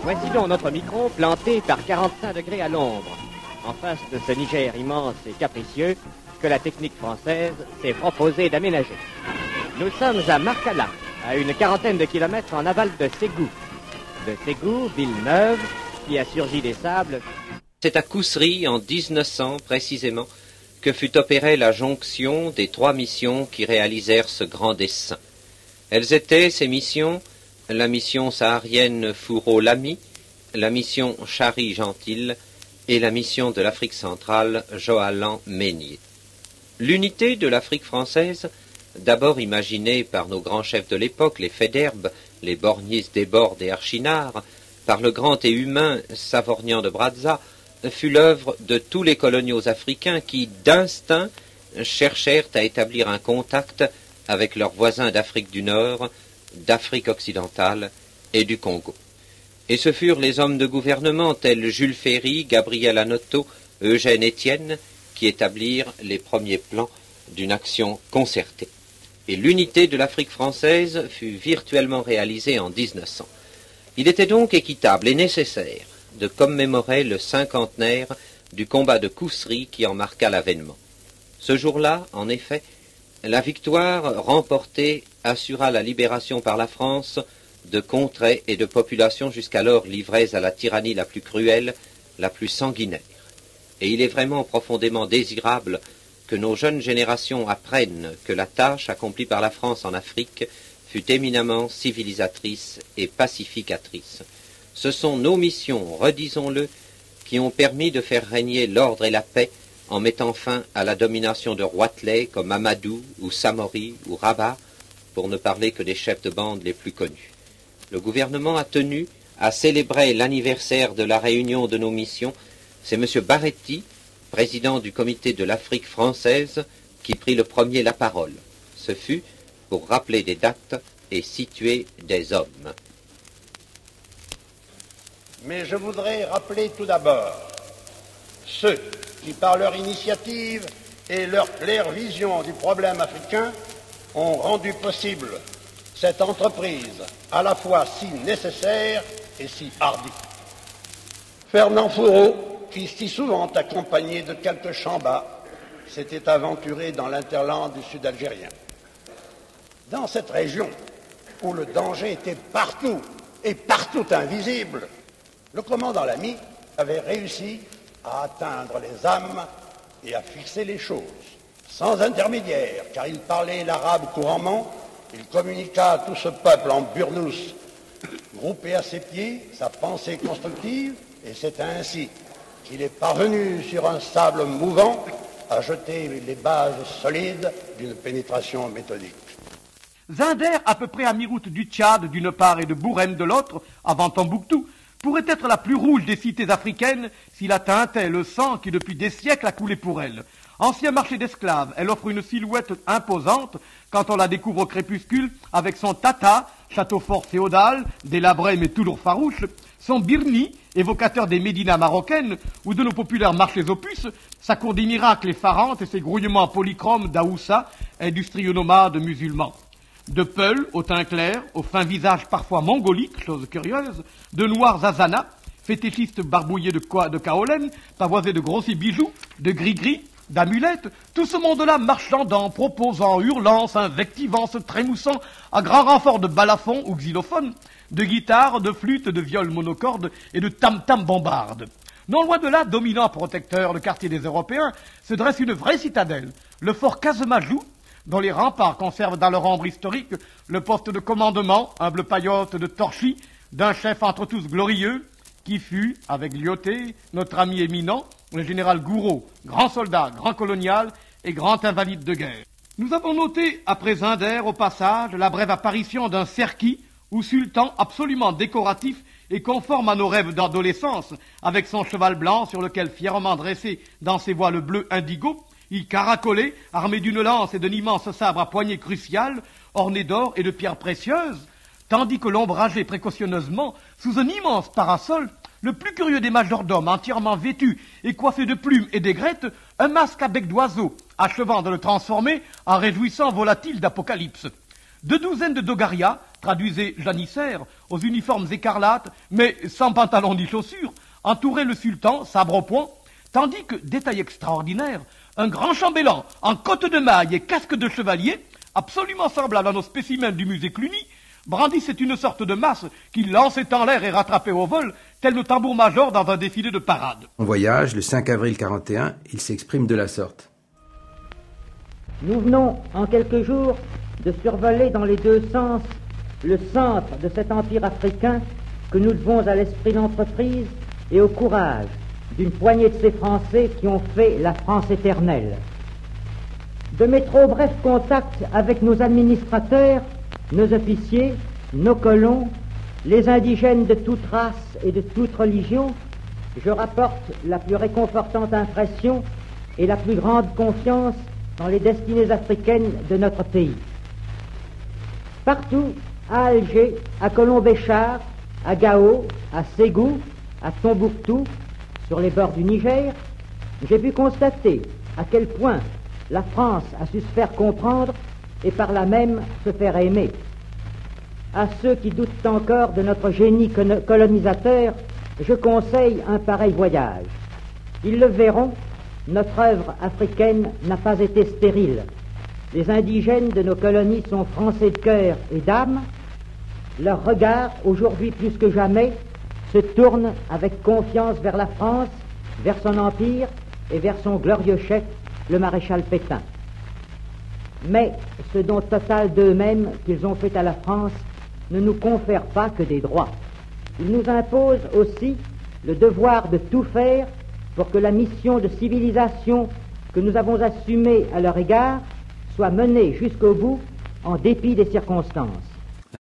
Voici donc notre micro planté par 45 degrés à l'ombre, en face de ce Niger immense et capricieux que la technique française s'est proposée d'aménager. Nous sommes à Marcala, à une quarantaine de kilomètres en aval de Ségou. De Ségou, ville neuve, qui a surgi des sables. C'est à Koussery, en 1900 précisément, que fut opérée la jonction des 3 missions qui réalisèrent ce grand dessein. Elles étaient, ces missions, la mission saharienne Fouro-Lamy, la mission Chari-Gentil et la mission de l'Afrique centrale Joalan-Meignier. L'unité de l'Afrique française, d'abord imaginée par nos grands chefs de l'époque, les Faidherbe, les Borgnis Desbordes et Archinard, par le grand et humain Savorgnan de Brazza, fut l'œuvre de tous les coloniaux africains qui, d'instinct, cherchèrent à établir un contact avec leurs voisins d'Afrique du Nord, d'Afrique occidentale et du Congo. Et ce furent les hommes de gouvernement tels Jules Ferry, Gabriel Hanotto, Eugène Étienne, qui établirent les premiers plans d'une action concertée. Et l'unité de l'Afrique française fut virtuellement réalisée en 1900. Il était donc équitable et nécessaire de commémorer le 50aire du combat de Koussery qui en marqua l'avènement. Ce jour-là, en effet, la victoire remportée assura la libération par la France de contrées et de populations jusqu'alors livrées à la tyrannie la plus cruelle, la plus sanguinaire. Et il est vraiment profondément désirable que nos jeunes générations apprennent que la tâche accomplie par la France en Afrique fut éminemment civilisatrice et pacificatrice. Ce sont nos missions, redisons-le, qui ont permis de faire régner l'ordre et la paix en mettant fin à la domination de roitelets comme Amadou ou Samori ou Rabat, pour ne parler que des chefs de bande les plus connus. Le gouvernement a tenu à célébrer l'anniversaire de la réunion de nos missions. C'est M. Baretti, président du comité de l'Afrique française, qui prit le premier la parole. Ce fut pour rappeler des dates et situer des hommes. Mais je voudrais rappeler tout d'abord ceux qui, par leur initiative et leur claire vision du problème africain, ont rendu possible cette entreprise à la fois si nécessaire et si hardie. Fernand Fourreau, qui si souvent accompagné de quelques chambas, s'était aventuré dans l'interland du sud algérien. Dans cette région où le danger était partout et partout invisible, le commandant Lamy avait réussi à atteindre les âmes et à fixer les choses, sans intermédiaire, car il parlait l'arabe couramment. Il communiqua à tout ce peuple en burnous, groupé à ses pieds, sa pensée constructive, et c'est ainsi qu'il est parvenu sur un sable mouvant à jeter les bases solides d'une pénétration méthodique. Zinder, à peu près à mi-route du Tchad d'une part et de Bourem de l'autre, avant Tombouctou, pourrait être la plus rouge des cités africaines s'il atteinte le sang qui depuis des siècles a coulé pour elle. Ancien marché d'esclaves, elle offre une silhouette imposante quand on la découvre au crépuscule avec son tata, château fort féodal, délabré mais toujours farouche, son birni, évocateur des médinas marocaines ou de nos populaires marchés aux puces, sa cour des miracles effarante et ses grouillements polychromes d'Aoussa, industrieux nomades musulmans. De Peul, au teint clair, au fin visage parfois mongolique, chose curieuse, de noirs Zazana, fétichistes barbouillés de kaolène, pavoisés de grossis bijoux, de gris-gris, d'amulettes, tout ce monde-là marchandant, proposant, hurlant, s'invectivant, se trémoussant, à grand renfort de balafons ou xylophones, de guitares, de flûtes, de viols monocordes et de tam-tam bombardes. Non loin de là, dominant protecteur, le quartier des Européens, se dresse une vraie citadelle, le fort Casemajou, dont les remparts conservent dans leur ombre historique le poste de commandement, humble paillote de Torchy, d'un chef entre tous glorieux, qui fut, avec Lyoté, notre ami éminent, le général Gouraud, grand soldat, grand colonial et grand invalide de guerre. Nous avons noté, après Zinder, au passage, la brève apparition d'un Serki, ou sultan absolument décoratif et conforme à nos rêves d'adolescence, avec son cheval blanc sur lequel, fièrement dressé dans ses voiles bleues indigo, il caracolait, armé d'une lance et d'un immense sabre à poignée cruciale, orné d'or et de pierres précieuses, tandis que l'ombrageait précautionneusement, sous un immense parasol, le plus curieux des majordomes, entièrement vêtu et coiffé de plumes et d'aigrettes, un masque à bec d'oiseau, achevant de le transformer en réjouissant volatile d'apocalypse. 2 douzaines de dogarias, traduisez janissaires, aux uniformes écarlates, mais sans pantalon ni chaussures, entourait le sultan, sabre au poing, tandis que, détail extraordinaire, un grand chambellan en côte de maille et casque de chevalier, absolument semblable à nos spécimens du musée Cluny, brandissait une sorte de masse qu'il lançait en l'air et rattrapait au vol, tel le tambour-major dans un défilé de parade. En voyage, le 5 avril 41, il s'exprime de la sorte. Nous venons en quelques jours de survoler dans les deux sens le centre de cet empire africain que nous devons à l'esprit d'entreprise et au courage d'une poignée de ces Français qui ont fait la France éternelle. De mes trop brefs contacts avec nos administrateurs, nos officiers, nos colons, les indigènes de toute race et de toute religion, je rapporte la plus réconfortante impression et la plus grande confiance dans les destinées africaines de notre pays. Partout, à Alger, à Colomb-Béchar, à Gao, à Ségou, à Tombouctou, sur les bords du Niger, j'ai pu constater à quel point la France a su se faire comprendre et par là même se faire aimer. À ceux qui doutent encore de notre génie colonisateur, je conseille un pareil voyage. Ils le verront, notre œuvre africaine n'a pas été stérile. Les indigènes de nos colonies sont français de cœur et d'âme. Leur regard, aujourd'hui plus que jamais, se tourne avec confiance vers la France, vers son empire et vers son glorieux chef, le maréchal Pétain. Mais ce don total d'eux-mêmes qu'ils ont fait à la France ne nous confère pas que des droits. Il nous impose aussi le devoir de tout faire pour que la mission de civilisation que nous avons assumée à leur égard soit menée jusqu'au bout en dépit des circonstances.